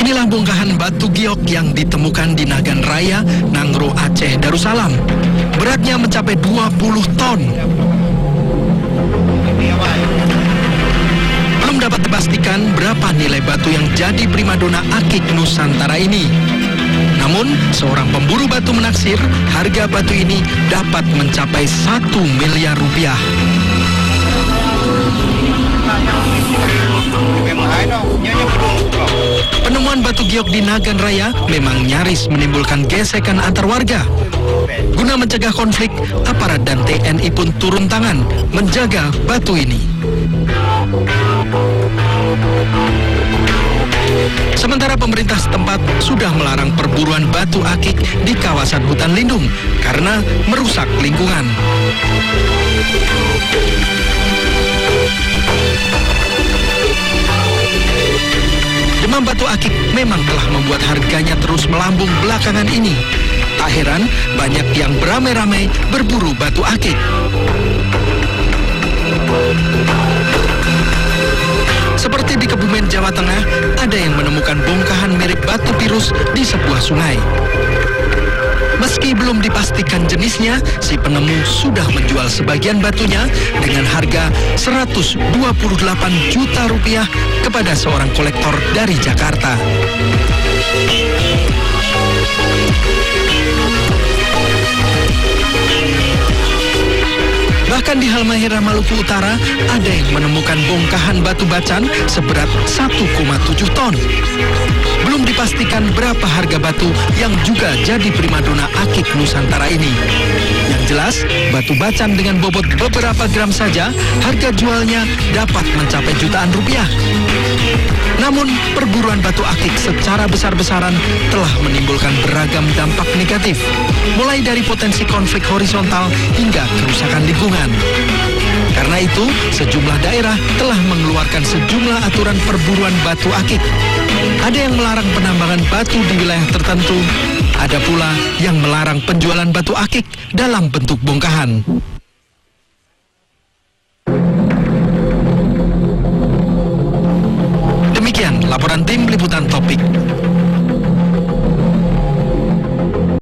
Inilah bongkahan batu giok yang ditemukan di Nagan Raya, Nangro, Aceh Darussalam. Beratnya mencapai 20 ton. Belum dapat dipastikan berapa nilai batu yang jadi primadona akik Nusantara ini. Namun, seorang pemburu batu menaksir harga batu ini dapat mencapai 1 miliar rupiah. Penemuan batu giok di Nagan Raya memang nyaris menimbulkan gesekan antar warga. Guna mencegah konflik, aparat dan TNI pun turun tangan menjaga batu ini. Sementara pemerintah setempat sudah melarang perburuan batu akik di kawasan hutan lindung karena merusak lingkungan. Demam batu akik memang telah membuat harganya terus melambung belakangan ini. Tak heran banyak yang beramai-ramai berburu batu akik. Seperti di Kebumen, Jawa Tengah, ada yang menemukan bongkahan mirip batu virus di sebuah sungai. Meski belum dipastikan jenisnya, si penemu sudah menjual sebagian batunya dengan harga 128 juta rupiah kepada seorang kolektor dari Jakarta. Bahkan di Halmahera, Maluku Utara, ada yang menemukan bongkahan batu bacan seberat 1,7 ton. Belum dipastikan berapa harga batu yang juga jadi primadona akik Nusantara ini. Yang jelas, batu bacan dengan bobot beberapa gram saja, harga jualnya dapat mencapai jutaan rupiah. Namun, perburuan batu akik secara besar-besaran telah menimbulkan beragam dampak negatif, mulai dari potensi konflik horizontal hingga kerusakan lingkungan. Karena itu, sejumlah daerah telah mengeluarkan sejumlah aturan perburuan batu akik. Ada yang melarang penambangan batu di wilayah tertentu, ada pula yang melarang penjualan batu akik dalam bentuk bongkahan. Demikian laporan tim liputan Topik